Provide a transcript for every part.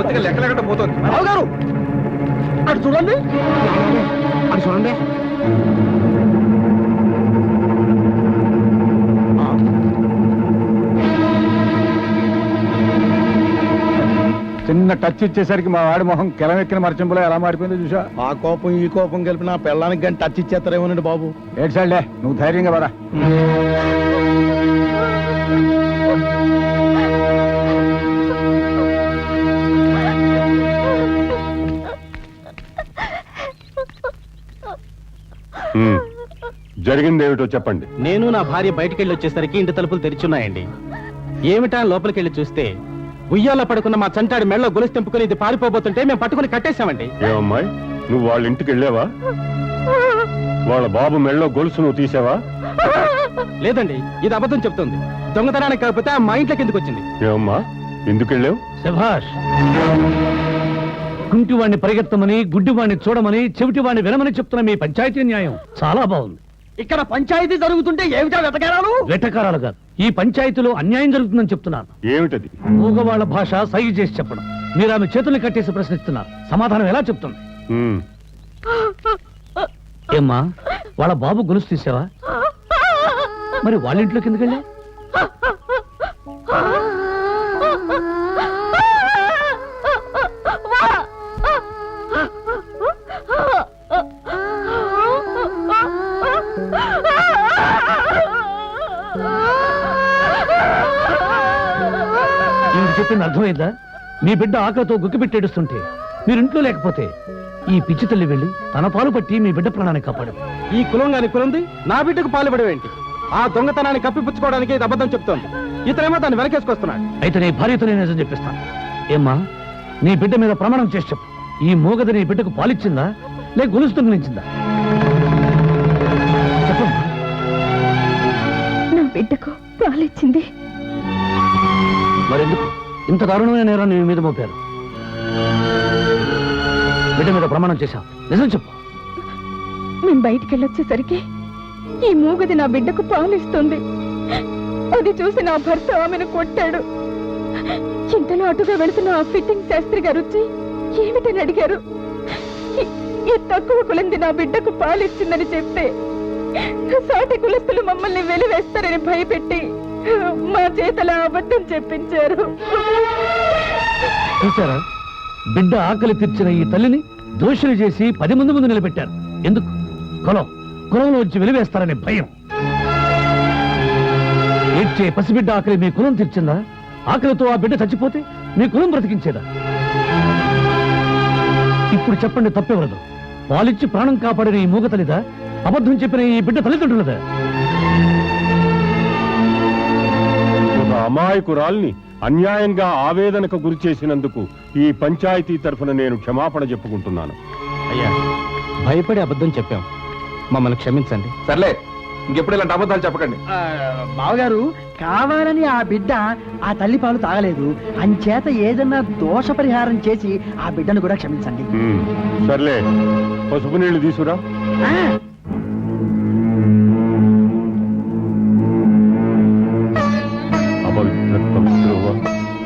లెక్కలెక్కడ పోతుంది గారు అటు చూడండి అటు చూడండి చిన్న టచ్ ఇచ్చేసరికి మా వాడి మొహం కిలమెక్కిన మరచింపులో ఎలా మారిపోయిందో చూసా. ఆ కోపం ఈ కోపం కలిపి నా పెళ్ళానికి కానీ టచ్ ఇచ్చేస్తారేమోనండి బాబు. ఏడు సైడ్లే నువ్వు ధైర్యంగా పదా. జరిగిందేమిటో చెప్పండి. నేను నా భార్య బయటకెళ్ళి వచ్చేసరికి ఇంటి తలుపులు తెరిచున్నాయండి. ఏమిటా లోపలికెళ్ళి చూస్తే ఉయ్యాల పడుకున్న మా చంటాడి మెళ్ళలో గొలుసు తెంపుకుని ఇది పారిపోబోతుంటే మేము పట్టుకుని కట్టేశామండి. ఏమమ్మాయి, నువ్వు వాళ్ళ ఇంటికి వెళ్ళావా? వాళ్ళ బాబు మెళ్ళలో గొలుసు నువ్వు తీసావా? లేదండి, ఇది అబద్ధం చెప్తుంది. దొంగతనానికి కాకపోతే మా ఇంట్లోకి ఎందుకు వచ్చింది? ఏమమ్మా, ఎందుకు వెళ్ళావు? శభాష్. కుంటివాణ్ణి పరిగెత్తమని, గుడ్డివాణ్ణి చూడమని, చెవిటివాణ్ణి వినమని చెప్తున్న మీ పంచాయతీ న్యాయం చాలా బాగుంది. ఇక్కడ పంచాయతీ జరుగుతుంటే ఏమిటా వెతకారాలు? వెటకారాలు కాదు, ఈ పంచాయతీలో అన్యాయం జరుగుతుందని చెప్తున్నాను. ఏమిటది? మూగవాళ్ల భాష సైగ చేసి చెప్పడం. మీరు ఆమె చేతుల్ని కట్టేసి ప్రశ్నిస్తున్నారు. సమాధానం ఎలా చెప్తుంది? ఏమ్మా, వాళ్ళ బాబు గొలుసు తీసావా? మరి వాళ్ళ ఇంట్లోకి ఎందుకు వెళ్ళా? చెప్పింది అర్థమైందా? మీ బిడ్డ ఆకలితో గుక్కి పెట్టేడుస్తుంటే మీరింట్లో లేకపోతే ఈ పిచ్చి తల్లి వెళ్ళి తన పాలు పట్టి మీ బిడ్డ ప్రాణాన్ని కాపాడు. ఈ కులం గాని కులంది నా బిడ్డకు పాలుపడేవేంటి? ఆ దొంగతనాన్ని కప్పిపుచ్చుకోవడానికి ఇది అబద్ధం చెప్తోంది. ఇతనేమో దాన్ని వెనకేసుకొస్తున్నాడు. అయితే నీ భార్యతో నేను నిజం చెప్పిస్తాను. ఏమ్మా, నీ బిడ్డ మీద ప్రమాణం చేసి చెప్పు. ఈ మూగది నీ బిడ్డకు పాలిచ్చిందా లేక గొలుసు దొంగిలించిందా? చెప్పమ్మా. నా బిడ్డకు పాలిచ్చింది. మరెందుకు ఇంత దారుణమైన నేరాన్ని నీ మీద మోపారు? బిడ్డ మీద ప్రమాణం చేశాం, నిజం చెప్పు. మేము బయటికి వెళ్ళొచ్చేసరికి ఈ మూగది నా బిడ్డకు పాలిస్తుంది. అది చూసి నా భర్త ఆమెను కొట్టాడు. ఇంతలో అటుగా వెళుతున్న ఆ ఫిట్టింగ్ శాస్త్రి గారు వచ్చి ఏమిటని అడిగారు. ఈ తక్కువ కులంది నా బిడ్డకు పాలిచ్చిందని చెప్తే సాటి కులస్తులు మమ్మల్ని వెలివేస్తారని భయపెట్టి మా చేతల అబద్ధం చెప్పించారు. చూసారా, బిడ్డ ఆకలి తీర్చిన ఈ తల్లిని దోషులు చేసి 10 మంది ముందు నిలబెట్టారు. ఎందుకు? కులంలో వచ్చి వెలివేస్తారనే భయం. ఏడ్చే పసిబిడ్డ ఆకలి మీ కులం తీర్చిందా? ఆకలితో ఆ బిడ్డ చచ్చిపోతే మీ కులం బ్రతికించేదా? ఇప్పుడు చెప్పండి, తప్పెవరదు? పాలిచ్చి ప్రాణం కాపాడిన ఈ మూగ తల్లిదా? అబద్ధం చెప్పిన ఈ బిడ్డ తల్లిదండ్రులదా? ఒక అమాయకురాల్ని అన్యాయంగా ఆవేదనకు గురి చేసినందుకు ఈ పంచాయతీ తరఫున నేను క్షమాపణ చెప్పుకుంటున్నాను. అయ్యా, భయపడి అబద్ధం చెప్పాం, మమ్మల్ని క్షమించండి. సర్లే, ఇంకెప్పుడు ఇలాంటి అబద్ధాలు చెప్పకండి. బావగారు, కావాలని ఆ బిడ్డ ఆ తల్లి పాలు తాగలేదు. అంచేత ఏదన్నా దోష పరిహారం చేసి ఆ బిడ్డను కూడా క్షమించండి. సర్లే, పసుపు నీళ్లు తీసుకురా.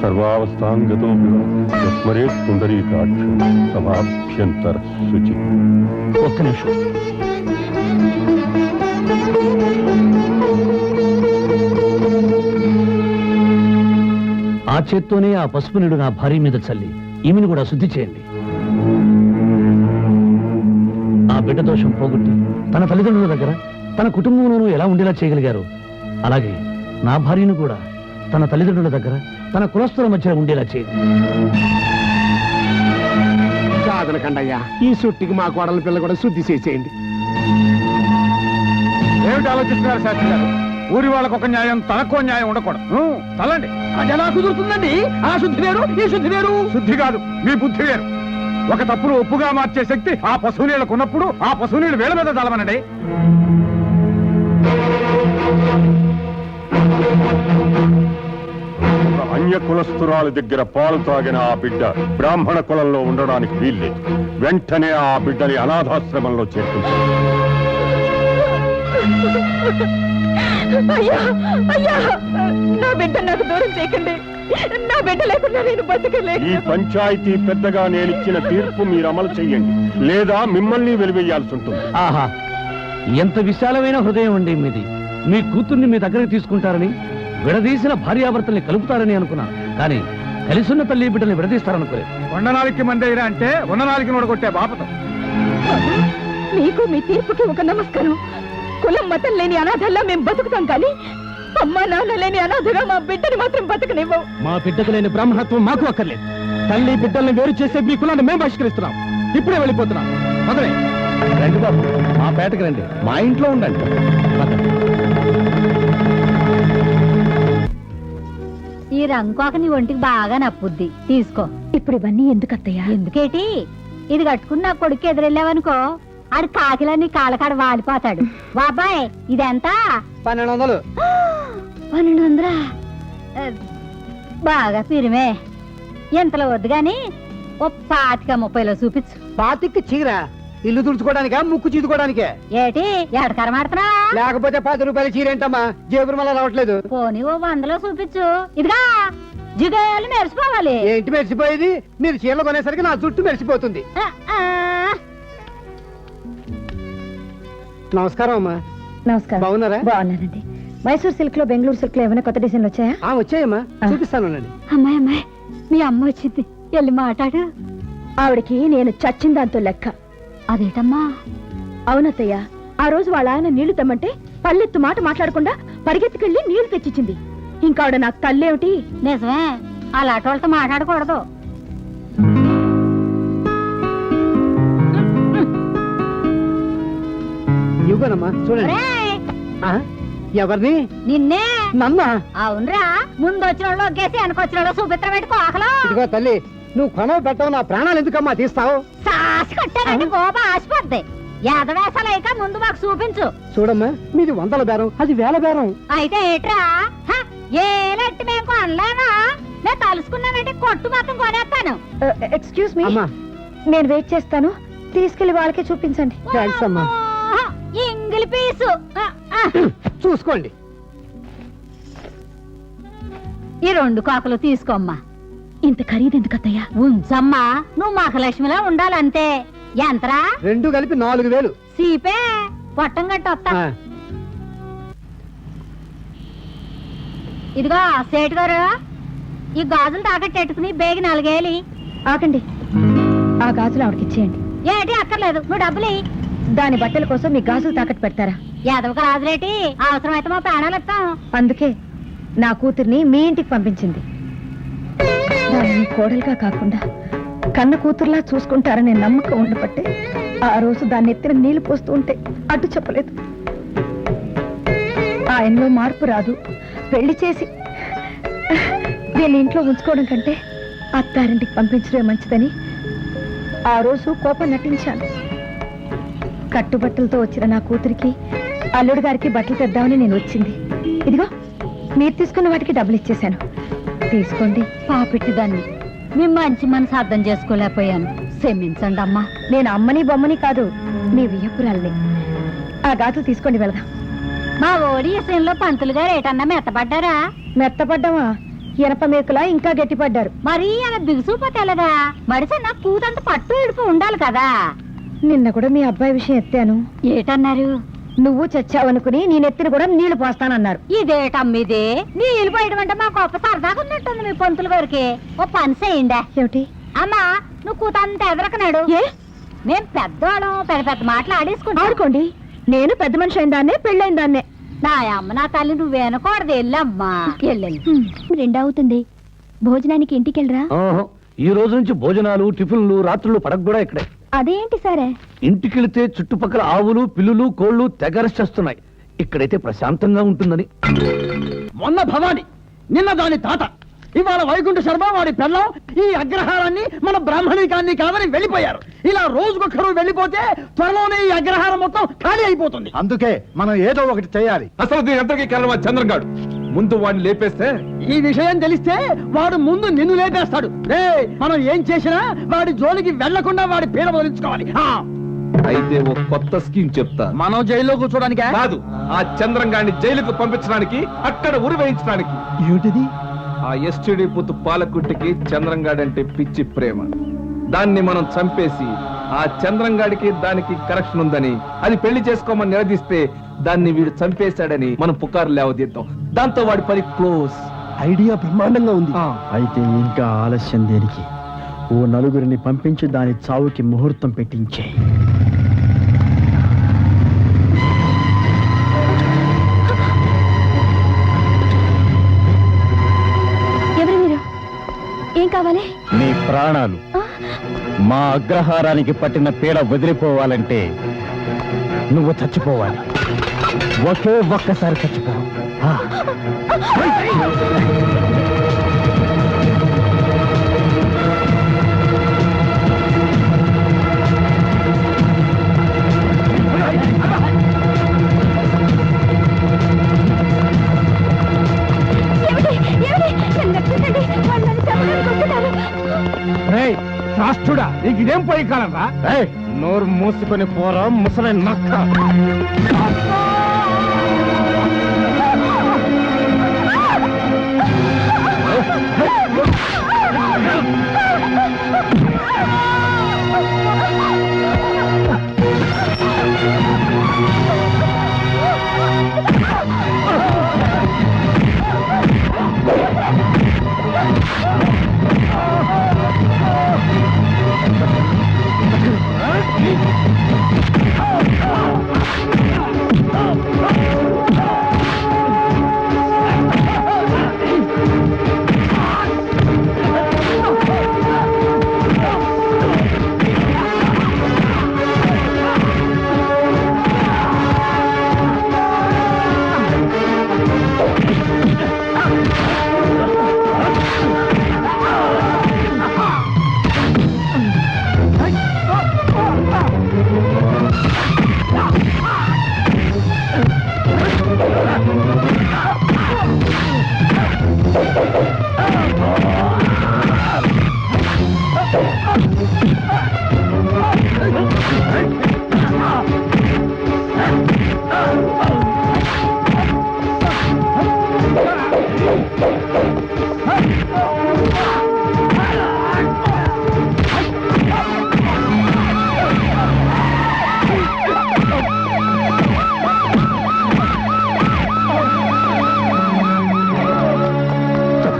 సర్వావస్థాంగతో స్మరే సుందరీకాక్షం సమాభ్యంతర శుచి. ఒక్క నిమిషం. ఆ చేత్తోనే ఆ పసుపు నీడు నా భార్య మీద చల్లి ఈమెను కూడా శుద్ధి చేయండి. ఆ బిడ్డ దోషం పోగొట్టి తన తల్లిదండ్రుల దగ్గర తన కుటుంబంలోనూ ఎలా ఉండేలా చేయగలిగారు, అలాగే నా భార్యను కూడా తన తల్లిదండ్రుల దగ్గర తన కులస్తుల మధ్య ఉండేలా చేయండి. కాదనకండయ్యా, ఈ సుట్టికి మా కోడల పిల్ల కూడా శుద్ధి చేసేయండి. ఏమిటి ఆలోచిస్తున్నారు శాస్త్రి గారు? ఊరి వాళ్ళకు ఒక న్యాయం, తనకో న్యాయం ఉండకూడదు. తలండి. అది ఎలా కుదురుతుందండి? ఆ శుద్ధి వేరు, ఈ శుద్ధి వేరు. శుద్ధి కాదు, మీ బుద్ధి వేరు. ఒక తప్పును ఒప్పుగా మార్చే శక్తి ఆ పశువు నీళ్ళకు ఉన్నప్పుడు ఆ పశువు నీళ్ళు వేల మీద తలమనండి. అన్య కులస్తురాల దగ్గర పాలు తాగిన ఆ బిడ్డ బ్రాహ్మణ కులంలో ఉండడానికి వీల్లేదు. వెంటనే ఆ బిడ్డని అనాథాశ్రమంలో చేర్పించారు. అయ్యా, అయ్యా, నా బిడ్డ నాకు దూరం చేయకండి. నా బిడ్డ లేకుండా నేను ఈ బతకలేను. పంచాయతీ పెద్దగా నేనిచ్చిన తీర్పు మీరు అమలు చెయ్యండి, లేదా మిమ్మల్ని వెలివేయాల్సి ఉంటుంది. ఆహా, ఎంత విశాలమైన హృదయం అండి మీది. మీ కూతుర్ని మీ దగ్గరికి తీసుకుంటారని, విడదీసిన భార్యాభర్తల్ని కలుపుతారని అనుకున్నాను, కానీ కలిసున్న తల్లి బిడ్డల్ని విడదీస్తారనుకోలేదు. ఉండనాలికి మందేరా అంటే ఉండనాలికి నోడగొట్టే బాపతం. మీకు మీ తీర్పుకి ఒక నమస్కారం. కులం మతం లేని అనాథల్లా మేము బతుకుతాం, కానీ అమ్మా నాన్న లేని అనాథగా మా బిడ్డని మాత్రం బతకనివ్వం. మా బిడ్డకు లేని బ్రాహ్మణత్వం మాకు అక్కర్లేదు. తల్లి బిడ్డల్ని వేరు చేసే మీ కులాన్ని మేము బహిష్కరిస్తున్నాం. ఇప్పుడే వెళ్ళిపోతున్నాం. మొదలే రండి బాబు, మా పేటకి రండి, మా ఇంట్లో ఉండండి. ఈ రంకోక నీ ఒంటికి బాగా నప్పుద్ది, తీసుకో. ఇప్పుడు ఇవన్నీ ఎందుకు అత్తయ్యా? ఎందుకేటి? ఇది కట్టుకుని నా కొడుకు ఎదురెళ్ళావనుకో, ఆడు కాకిలన్నీ కాళ్ళకాడ వాలిపోతాడు. బాబాయ్ ఇదెంత? 1200. 1200? బాగా పిరిమే. ఎంతలో వద్దు గాని ఓ 25-30లో చూపించు. పాతికి చీర ఇల్లు తుడుచుకోవడానికా, ముక్కు చీదుకోవడానికే? ఏటి ఎడకరమాడుతున్నా? లేకపోతే 10 రూపాయల చీర ఏంటమ్మా, జేబురు మళ్ళా రావట్లేదు. పోనీ ఓ 100లో చూపించు. ఇదిగా జిగేలు మెరిసిపోవాలి. ఏంటి మెరిసిపోయేది? మీరు చీరలు కొనేసరికి నా జుట్టు మెరిసిపోతుంది. ఆ, ఆ. నమస్కారం అమ్మా. నమస్కారం. బాగున్నారా? బాగున్నానండి. మైసూర్ సిల్క్ లో, బెంగళూరు సిల్క్ లో ఏమైనా కొత్త డిజైన్లు వచ్చాయా? వచ్చాయమ్మా, చూపిస్తాను. అమ్మాయి అమ్మాయి, మీ అమ్మ వచ్చింది, వెళ్ళి మాట్లాడు. ఆవిడకి నేను చచ్చిన దాంతో లెక్క. అదేటమ్మా? అవునత్తయ్య, ఆ రోజు వాళ్ళ ఆయన నీళ్లు తెమ్మంటే పల్లెత్తు మాట మాట్లాడకుండా పరిగెత్తుకెళ్ళి నీళ్లు తెచ్చిచ్చింది. ఇంకా ఆవిడ నాకు తల్లేమిటి? నిజమే, అలాంటి వాళ్ళతో మాట్లాడకూడదు. ఇవ్వనమ్మా, చూడండి. ఒరేయ్, ఎవరిని? నిన్నే. నన్నా? అవునరా, ముందు వచ్చిన వాళ్ళు ఒగ్గేసి వెనకొచ్చిన వాళ్ళు చూపిత్ర పెట్టుకో ఆకలో. ఇదిగో తల్లి, నువ్వు కొనవ పెట్టవు, నా ప్రాణాలు ఎందుకమ్మా తీస్తావు? సాసి కట్టారంటే గోప ఆసిపోద్ది. యాదవేసాలైక ముందు మాకు చూపించు. చూడమ్మా, మీది 100ల బేరం, అది 1000 బేరం. అయితే ఏట్రా, ఏలట్టి మేము కొనలేమా? నేను తలుసుకున్నానంటే కొట్టు మాత్రం కొనేస్తాను. ఎక్స్క్యూజ్ మీ, అమ్మా, నేను వెయిట్ చేస్తాను. తీసుకెళ్లి వాళ్ళకే చూపించండి. థాంక్స్ అమ్మా. ఇంగిలి పీసు. చూసుకోండి. ఈ 2 కాకులు తీసుకోమ్మా. ఇంత ఖరీదు ఎందుకు అత్తయ్య? ఉంచమ్మా, నువ్వు మహాలక్ష్మిలా ఉండాలంతే. ఎంతరా? 2 కలిపి 4000. సీపే పొట్టం గట్టి వస్తా. ఇదిగో సేటు గారు, ఈ గాజులు తాకట్టెట్టుకుని బేగి 4 వేలు. ఆకండి, ఆ గాజులు ఆవిడకిచ్చేయండి. ఏటి అక్కర్లేదు, నువ్వు డబ్బులు ఇయ్యి. దాని బట్టల కోసం మీ గాజులు తాకట్టు పెడతారా? యాదవకు రాజులేటి, అవసరమైతే మా ప్రాణాలు ఇస్తాం. అందుకే నా కూతుర్ని మీ ఇంటికి పంపించింది. దాన్ని కోడలుగా కాకుండా కన్న కూతుర్లా చూసుకుంటారనే నమ్మకం ఉండబట్టే ఆ రోజు దాన్ని ఎత్తిన నీళ్లు పోస్తూ ఉంటే అడ్డు చెప్పలేదు. ఆయనలో మార్పు రాదు, పెళ్లి చేసి దీన్ని ఇంట్లో ఉంచుకోవడం కంటే అత్తారింటికి పంపించడమే మంచిదని ఆ రోజు కోపం నటించాను. కట్టుబట్టలతో వచ్చిన నా కూతురికి, అల్లుడు గారికి బట్టలు తెద్దామని నేను వచ్చింది. ఇదిగో మీరు తీసుకున్న వాటికి డబ్బులు ఇచ్చేశాను, తీసుకోండి. పాపిట్టి దాన్ని మీ మంచి మనసు అర్థం చేసుకోలేకపోయాను, క్షమించండి అమ్మా. నేను అమ్మని బొమ్మని కాదు, నీ వియ్యపురాల్ని. ఆ గాజులు తీసుకోండి, వెళదాం. మా ఓడి విషయంలో పంతులు గారు ఏటన్నా మెత్తపడ్డారా? మెత్తపడ్డావా? ఇనప మేకులా ఇంకా గట్టిపడ్డారు. మరి అలా బిగుసుపోతేలదా? మడిసి నా కూతంత పట్టు ఇడుపు ఉండాలి కదా. నిన్న కూడా మీ అబ్బాయి విషయం ఎత్తాను. ఏటన్నారు? నువ్వు చచ్చావనుకుని నేనెత్తిన కూడా నీళ్లు పోస్తానన్నారు. ఇదేటమ్మిది, నీళ్ళు పోయడం అంటే మా గొప్ప సరదాగా ఉన్నట్టుంది మీ పంతులు గారికి. ఓ పని చేయండి. ఏమిటి? అమ్మా, నువ్వు కూతంత ఎదరకనాడు. ఏ? మేం పెద్దవాళ్ళం, పెద్ద పెద్ద మాటలు ఆడేసుకుంటాం. ఆడుకోండి, నేను పెద్ద మనిషి అయిన దాన్నే, పెళ్ళైన దాన్నే. నా అమ్మ నా తల్లి నువ్వేనకూడదు, వెళ్ళమ్మా. వెళ్ళండి. 2 అవుతుంది, భోజనానికి ఇంటికి వెళ్ళరా? ఓహో, ఈ రోజు నుంచి భోజనాలు, టిఫిన్లు, రాత్రులు పడక కూడా ఇక్కడే. అదేంటి సరే? ఇంటికెళితే చుట్టుపక్కల ఆవులు, పిల్లులు, కోళ్లు తెగరచేస్తున్నాయి. ఇక్కడైతే ప్రశాంతంగా ఉంటుందని. మొన్న భవాని, నిన్న దాని తాత, ఇవాళ వైకుంఠ శర్మ వాడి పెళ్ళం ఈ అగ్రహారాన్ని మన బ్రాహ్మణికాన్ని కాదని వెళ్ళిపోయారు. ఇలా రోజుకొక్కరు వెళ్ళిపోతే త్వరలోనే ఈ అగ్రహారం మొత్తం ఖాళీ అయిపోతుంది. అందుకే మనం ఏదో ఒకటి చేయాలి. అసలు దీని అందరికీ కారణం చంద్రంగాడు. ముందు వాడిని లేపేస్తే ఈ విషయం తెలిస్తే వాడు ముందు నిన్ను లేపేస్తాడు. రే, మనం ఏం చేసినా వాడి జోలికి వెళ్లకుండా వాడి పీడ వదిలించుకోవాలి. అయితే ఓ కొత్త స్కీమ్ చెప్తా. మనం జైల్లో కూర్చోడానికి కాదు, ఆ చంద్రంగాడిని జైలుకు పంపించడానికి, అక్కడ ఉరి వేయించడానికి. ఏమిటిది? ఆ ఎస్టిడి పుత్తు పాలకుట్టికి చంద్రంగాడంటే పిచ్చి ప్రేమ. దాన్ని మనం చంపేసి ఆ చంద్రంగాడికి దానికి కనెక్షన్ ఉందని అది పెళ్లి చేసుకోమని నిలదీస్తే దాన్ని వీడు చంపేశాడని మనం పుకారు లేవదీద్దాం. దాంతో వాడి పని క్లోజ్. ఐడియా బ్రహ్మాండంగా ఉంది. అయితే ఇంకా ఆలస్యం దేనికి? ఓ నలుగురిని పంపించి దాని చావుకి ముహూర్తం పెట్టించే. ఎవరు మీరు? ఏం కావాలి? నీ ప్రాణాలు. మా అగ్రహారానికి పట్టిన పీడ వదిలిపోవాలంటే నువ్వు చచ్చిపోవాలి. ఒకే ఒక్కసారి చచ్చిపో. రాష్ట్రుడా, నీకు ఇదేం పోయి కాలరా? నోరు మూసుకొని పోరా ముసలి నక్క.